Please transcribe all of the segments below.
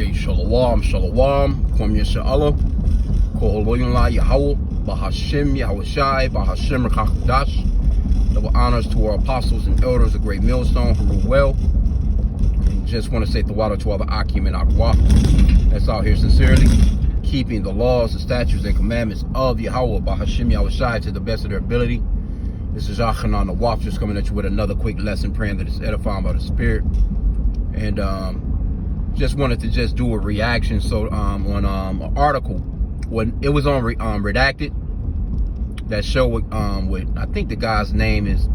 Okay, shalom, shalom, Kwam Yesha'Allah, Kol Williamla Yahweh, Bahashim Yahushai, Bahashim Rakakadash. Double honors to our apostles and elders, a great millstone who rule well. And just want to say the water to all the H.I.M and Aqua that's out here sincerely, keeping the laws, the statutes, and commandments of Yahweh, Bahashim Yahushai, to the best of their ability. This is Achanan the Waf, just coming at you with another quick lesson, praying that it's edifying by the Spirit. And just wanted to just do a reaction. So on an article when it was on Redacted, that show with I think the guy's name is,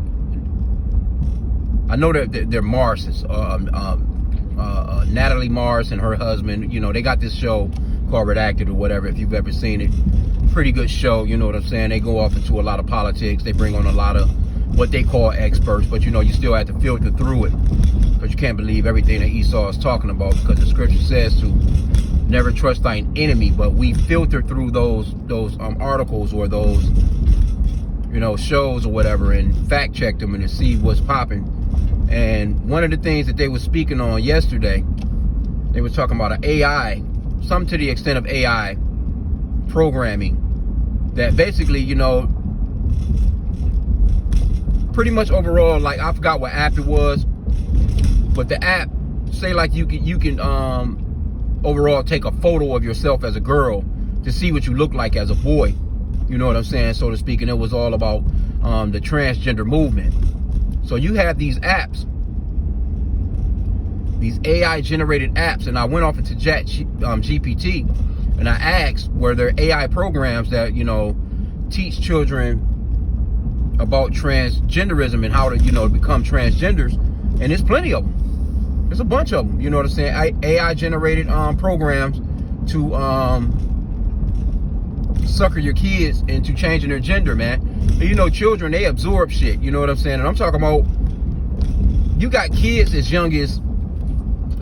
I know that they're Mars's, Natalie Mars and her husband. You know, they got this show called Redacted or whatever, if you've ever seen it. Pretty good show, you know what I'm saying? They go off into a lot of politics. They bring on a lot of what they call experts, but you know, you still have to filter through it, because you can't believe everything that Esau is talking about, because the scripture says to never trust thine enemy. But we filter through those articles or those, you know, shows or whatever, and fact check them and to see what's popping. And one of the things that they were speaking on yesterday, they were talking about an AI, something to the extent of AI programming, that basically, you know, pretty much overall, like, I forgot what app it was, but the app say like you can overall take a photo of yourself as a girl to see what you look like as a boy, you know what I'm saying, so to speak. And it was all about the transgender movement. So you have these apps, these AI generated apps, and I went off into GPT and I asked, were there AI programs that, you know, teach children about transgenderism and how to, you know, become transgenders? And there's plenty of them. There's a bunch of them, you know what I'm saying? AI generated programs to sucker your kids into changing their gender, man. And you know, children, they absorb shit, you know what I'm saying? And I'm talking about, you got kids as young as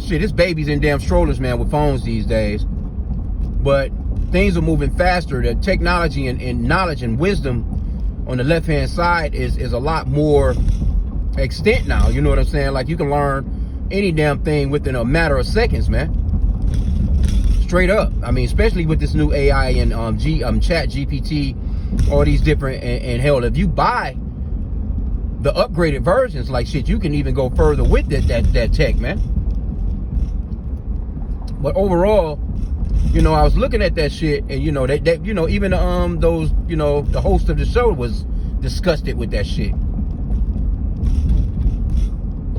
shit. It's babies in damn strollers, man, with phones these days. But things are moving faster. The technology and knowledge and wisdom on the left hand side is a lot more extent now, you know what I'm saying? Like, you can learn any damn thing within a matter of seconds, man. Straight up. I mean, especially with this new AI and Chat GPT, all these different, and hell, if you buy the upgraded versions, like shit, you can even go further with that tech, man. But overall, you know, I was looking at that shit, and you know, that you know, even those, you know, the host of the show was disgusted with that shit.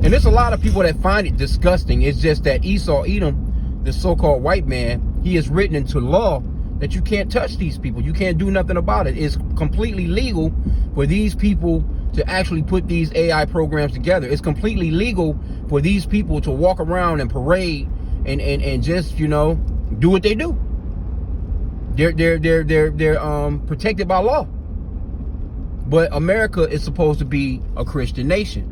And there's a lot of people that find it disgusting. It's just that Esau Edom, the so-called white man, he has written into law that you can't touch these people. You can't do nothing about it. It's completely legal for these people to actually put these AI programs together. It's completely legal for these people to walk around and parade and just, you know, do what they do. They're protected by law. But America is supposed to be a Christian nation,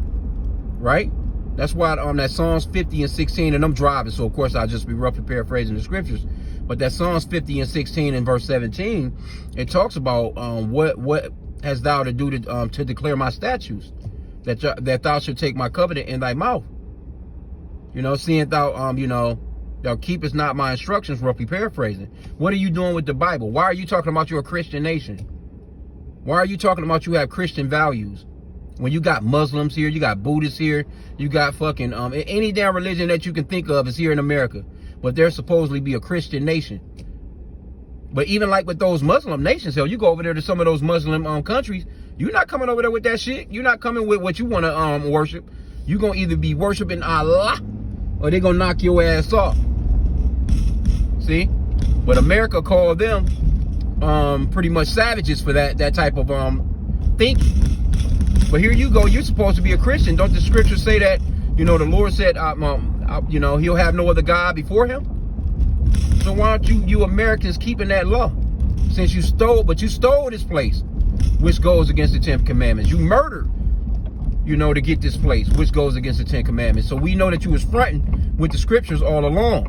right? That's why that Psalms 50 and 16, and I'm driving, so of course I'll just be roughly paraphrasing the scriptures. But that Psalms 50 and 16 and verse 17, it talks about what hast thou to do to declare my statutes, that thou should take my covenant in thy mouth. You know, seeing thou you know, thou keepest not my instructions, roughly paraphrasing. What are you doing with the Bible? Why are you talking about you're a Christian nation? Why are you talking about you have Christian values when you got Muslims here, you got Buddhists here, you got fucking any damn religion that you can think of is here in America, but they're supposedly be a Christian nation. But even like with those Muslim nations, hell, you go over there to some of those Muslim countries, you're not coming over there with that shit. You're not coming with what you want to worship. You're gonna either be worshiping Allah or they're gonna knock your ass off. See? But America called them pretty much savages for that type of thinking. But here you go, you're supposed to be a Christian. Don't the scriptures say that, you know, the Lord said, you know, he'll have no other God before him? So why aren't you Americans keeping that law? Since you stole this place, which goes against the 10 commandments. You murdered, you know, to get this place, which goes against the 10 commandments. So we know that you was fronting with the scriptures all along.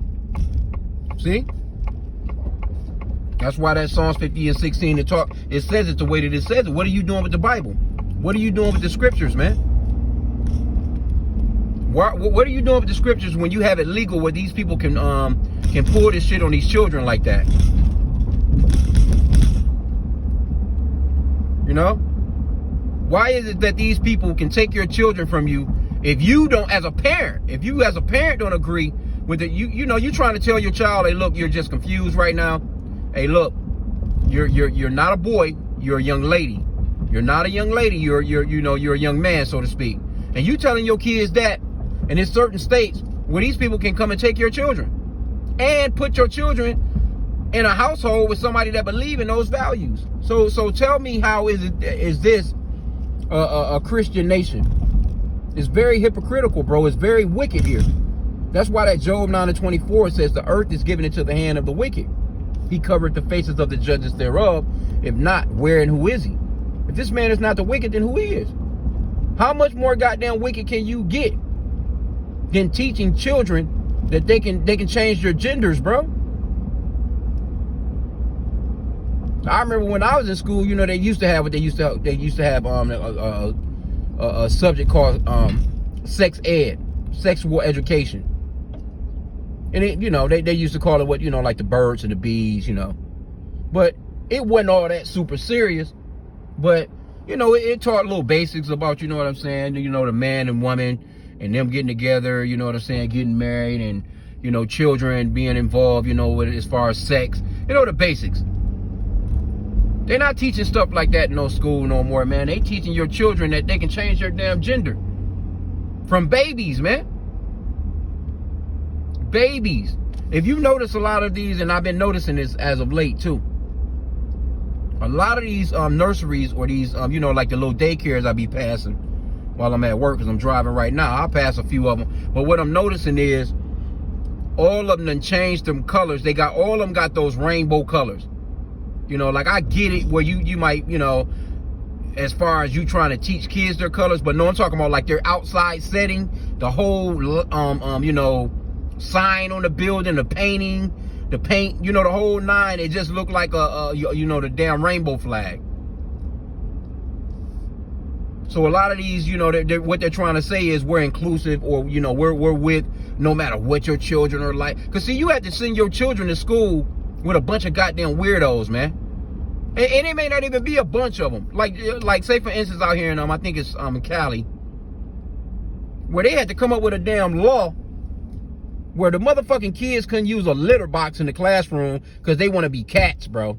See? That's why that Psalms 50 and 16, it says it the way that it says it. What are you doing with the Bible? What are you doing with the scriptures, man? What are you doing with the scriptures when you have it legal where these people can pull this shit on these children like that? You know? Why is it that these people can take your children from you if you don't, as a parent, if you as a parent don't agree with it? You know, you're trying to tell your child, hey, look, you're just confused right now. Hey, look, you're not a boy, you're a young lady. You're not a young lady, you're a young man, so to speak. And you telling your kids that, and in certain states where these people can come and take your children and put your children in a household with somebody that believe in those values. So tell me, how is this a Christian nation? It's very hypocritical, bro. It's very wicked here. That's why that Job 9:24 says the earth is given into the hand of the wicked. He covered the faces of the judges thereof. If not, where and who is he? If this man is not the wicked, then who is? How much more goddamn wicked can you get than teaching children that they can change their genders, bro? I remember when I was in school, you know, they used to have a subject called sex ed, sexual education. And it, you know, they used to call it what, you know, like the birds and the bees, you know. But it wasn't all that super serious. But, you know, it taught little basics about, you know what I'm saying, you know, the man and woman and them getting together, you know what I'm saying, getting married, and, you know, children being involved, you know, with as far as sex, you know, the basics. They're not teaching stuff like that in no school no more, man. They teaching your children that they can change their damn gender. From babies, man. Babies. If you notice a lot of these, and I've been noticing this as of late too, a lot of these nurseries or these, you know, like the little daycares I be passing while I'm at work, because I'm driving right now. I'll pass a few of them. But what I'm noticing is all of them done changed them colors. All of them got those rainbow colors. You know, like I get it where you might, you know, as far as you trying to teach kids their colors, but no, I'm talking about like their outside setting, the whole, you know, sign on the building, the painting, the paint, you know, the whole nine. It just looked like you know, the damn rainbow flag. So a lot of these, you know, what they're trying to say is we're inclusive, or, you know, we're with no matter what your children are like. Because, see, you have to send your children to school with a bunch of goddamn weirdos, man. And it may not even be a bunch of them. Like say, for instance, out here in, I think it's Cali, where they had to come up with a damn law where the motherfucking kids couldn't use a litter box in the classroom because they want to be cats, bro.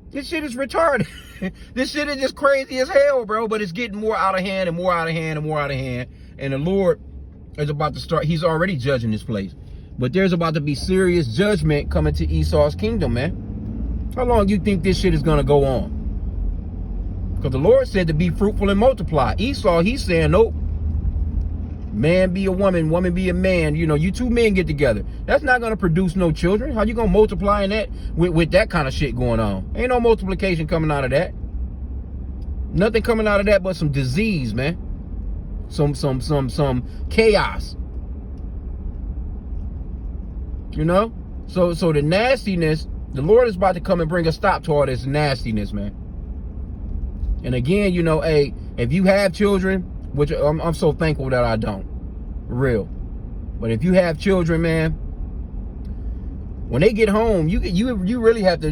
This shit is retarded. This shit is just crazy as hell, bro. But it's getting more out of hand and more out of hand and more out of hand. And the Lord is about to start. He's already judging this place. But there's about to be serious judgment coming to Esau's kingdom, man. How long do you think this shit is going to go on? Because the Lord said to be fruitful and multiply. Esau, he's saying, nope. Man be a woman, woman be a man. You know, you two men get together. That's not going to produce no children. How you going to multiply in that with that kind of shit going on? Ain't no multiplication coming out of that. Nothing coming out of that but some disease, man. Some chaos. You know? So the nastiness, the Lord is about to come and bring a stop to all this nastiness, man. And again, you know, hey, if you have children, which I'm so thankful that I don't, real. But if you have children, man, when they get home, you really gotta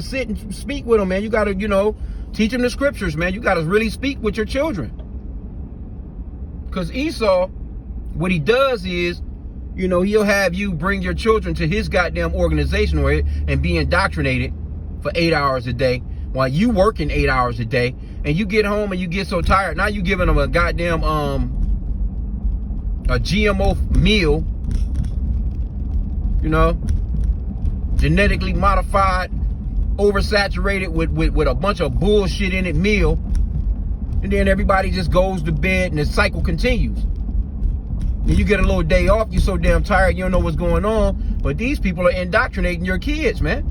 sit and speak with them, man. You gotta, you know, teach them the scriptures, man. You gotta really speak with your children. Because Esau, what he does is, you know, he'll have you bring your children to his goddamn organization and be indoctrinated for 8 hours a day while you working 8 hours a day, and you get home and you get so tired. Now you giving them a goddamn a GMO meal, you know, genetically modified, oversaturated with a bunch of bullshit in it meal, and then everybody just goes to bed and the cycle continues. And you get a little day off, you're so damn tired, you don't know what's going on. But these people are indoctrinating your kids, man.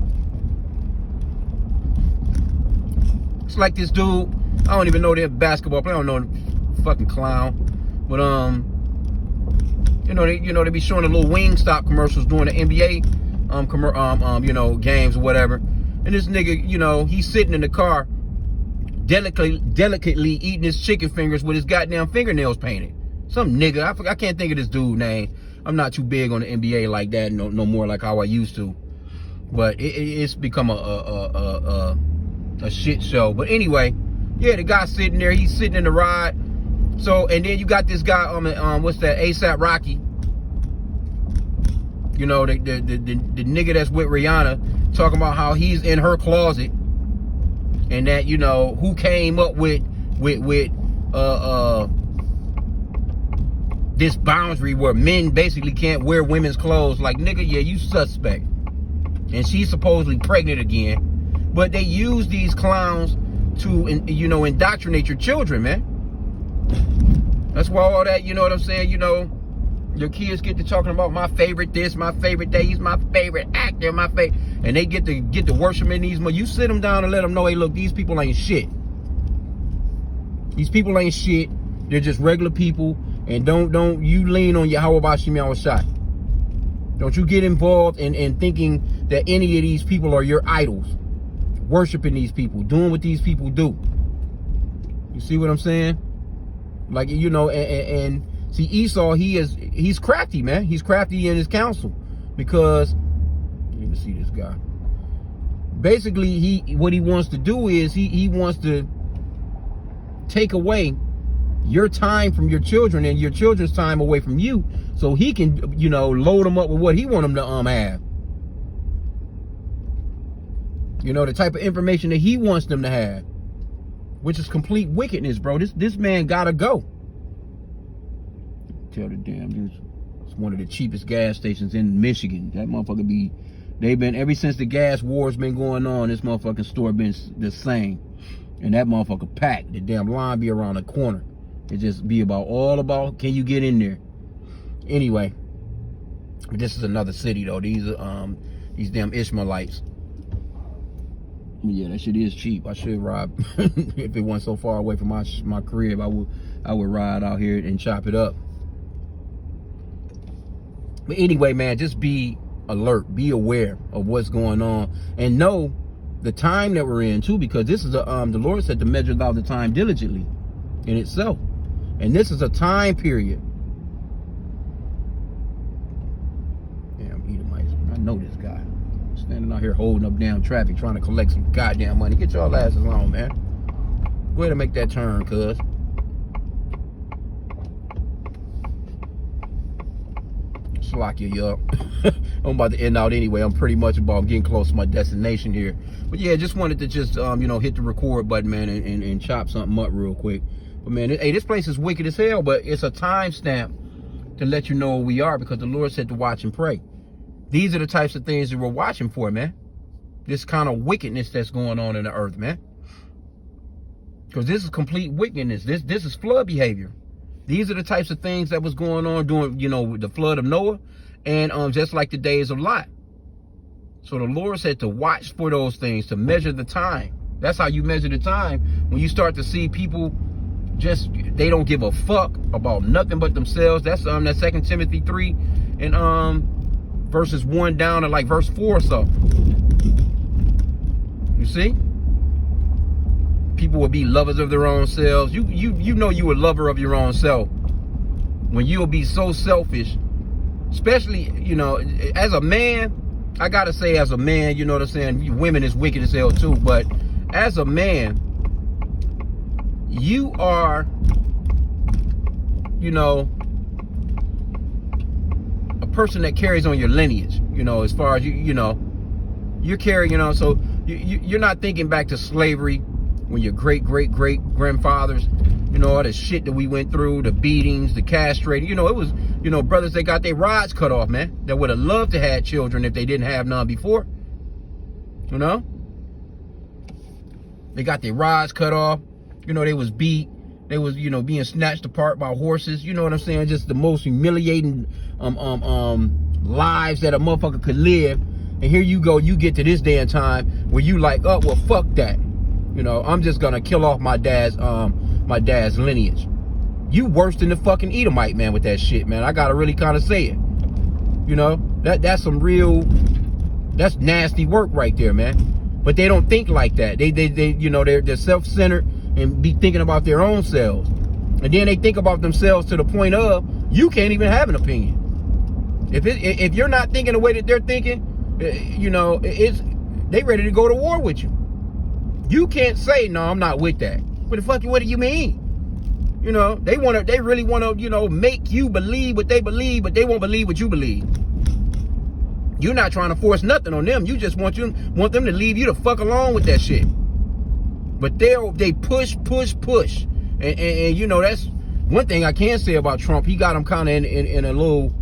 It's like this dude, I don't even know the basketball player, I don't know the fucking clown. But you know, they be showing the little Wingstop commercials during the NBA you know, games or whatever. And this nigga, you know, he's sitting in the car delicately eating his chicken fingers with his goddamn fingernails painted. Some nigga, I can't think of this dude's name. I'm not too big on the NBA like that, no more like how I used to. But it's become a shit show. But anyway, yeah, the guy sitting there, he's sitting in the ride. So, and then you got this guy what's that, A$AP Rocky. You know, the nigga that's with Rihanna, talking about how he's in her closet, and that, you know, who came up with this boundary where men basically can't wear women's clothes. Like, nigga, yeah, you suspect. And she's supposedly pregnant again. But they use these clowns to, you know, indoctrinate your children, man. That's why all that, you know what I'm saying, you know, your kids get to talking about my favorite this, my favorite that, he's my favorite actor, my favorite, and they get to worshiping these. You sit them down and let them know, hey, look, these people ain't shit. These people ain't shit. They're just regular people. And don't you lean on your H.I.M shot. Don't you get involved in thinking that any of these people are your idols. Worshiping these people, doing what these people do. You see what I'm saying? Like, you know, and see, Esau, he's crafty, man. He's crafty in his counsel, because let me see this guy. Basically, what he wants to do is he wants to take away your time from your children and your children's time away from you, so he can, you know, load them up with what he want them to have. You know, the type of information that he wants them to have, which is complete wickedness, bro. This man gotta go. Tell the damn, it's one of the cheapest gas stations in Michigan. That motherfucker they've been, ever since the gas war's been going on, this motherfucking store been the same. And that motherfucker packed. The damn line be around the corner. It just be all about, can you get in there? Anyway, this is another city though. These damn Ishmaelites. Yeah, that shit is cheap. I should ride if it wasn't so far away from my crib. I would ride out here and chop it up. But anyway, man, just be alert, be aware of what's going on, and know the time that we're in too, because this is the Lord said to measure out the time diligently in itself. And this is a time period. Damn Edomites. I know this guy. Standing out here holding up damn traffic, trying to collect some goddamn money. Get your asses on, man. Go ahead and make that turn, cuz. Slack you up. I'm about to end out anyway. I'm pretty much about getting close to my destination here. But yeah, just wanted to just, you know, hit the record button, man, and chop something up real quick. But man, hey, this place is wicked as hell, but it's a timestamp to let you know where we are, because the Lord said to watch and pray. These are the types of things that we're watching for, man. This kind of wickedness that's going on in the earth, man. Because this is complete wickedness. This is flood behavior. These are the types of things that was going on during, you know, the flood of Noah, and just like the days of Lot. So the Lord said to watch for those things, to measure the time. That's how you measure the time. When you start to see people just, they don't give a fuck about nothing but themselves. That's that 2 Timothy 3 and verses 1 down to like verse 4 or so. You see? People will be lovers of their own selves. You know you a lover of your own self when you'll be so selfish. Especially, you know, as a man, I gotta say, as a man, you know what I'm saying, women is wicked as hell too, but as a man, you are, you know, a person that carries on your lineage, you know, as far as you know, you're carrying on. So you're not thinking back to slavery when your great grandfathers, you know, all the shit that we went through, the beatings, the castrating, you know, it was, you know, brothers that got their rods cut off, man, that would have loved to have children if they didn't have none before, you know. They got their rods cut off, you know, they was beat, they was, you know, being snatched apart by horses, you know what I'm saying, just the most humiliating lives that a motherfucker could live. And here you go, you get to this day and time where you like, oh, well, fuck that. You know, I'm just gonna kill off my dad's lineage. You worse than the fucking Edomite, man, with that shit, man. I gotta really kind of say it. You know, that's some real, that's nasty work right there, man. But they don't think like that. They you know, they're self-centered. and be thinking about their own selves. And then they think about themselves to the point of you can't even have an opinion. If you're not thinking the way that they're thinking, you know, they ready to go to war with you. You can't say, no, I'm not with that. What do you mean? You know, they really want to, you know, make you believe what they believe, but they won't believe what you believe. You're not trying to force nothing on them. You just want them to leave you the fuck alone with that shit. But they push. And you know, that's one thing I can say about Trump. He got them kind of in a little,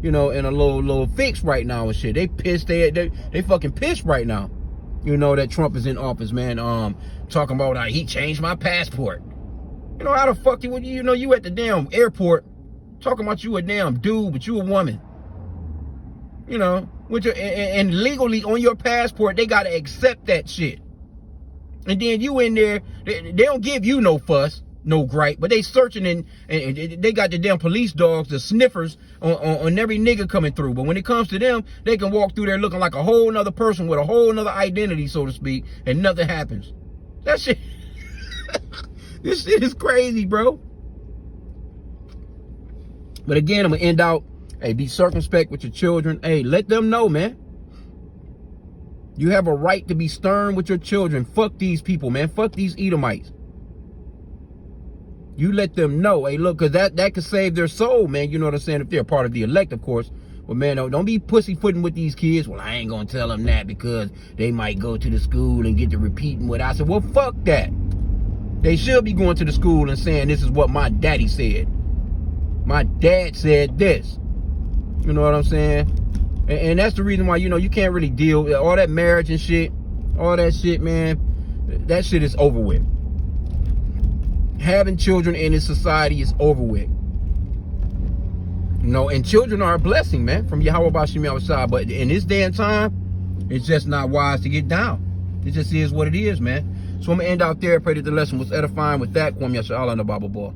you know, in a little fix right now and shit. They pissed. They fucking pissed right now. You know, that Trump is in office, man. Talking about how he changed my passport. You know, how the fuck you know, you at the damn airport talking about you a damn dude, but you a woman. You know, and legally on your passport, they got to accept that shit. And then you in there, they don't give you no fuss, no gripe, but they searching and they got the damn police dogs, the sniffers on every nigga coming through. But when it comes to them, they can walk through there looking like a whole nother person with a whole nother identity, so to speak, and nothing happens. That shit, this shit is crazy, bro. But again, I'm gonna end out, hey, be circumspect with your children. Hey, let them know, man. You have a right to be stern with your children. Fuck these people, man. Fuck these Edomites. You let them know, hey, look, because that could save their soul, man. You know what I'm saying? If they're a part of the elect, of course. But, man, don't be pussyfooting with these kids. Well, I ain't going to tell them that because they might go to the school and get to repeating what I said. Well, fuck that. They should be going to the school and saying, this is what my daddy said. My dad said this. You know what I'm saying? And that's the reason why, you know, you can't really deal with all that marriage and shit. All that shit, man. That shit is over with. Having children in this society is over with. You know, and children are a blessing, man, from Yahweh Bashim outside. But in this day and time, it's just not wise to get down. It just is what it is, man. So I'm going to end out there. Pray that the lesson was edifying. With that, Kwam Yasha Allah and the Bible Ball.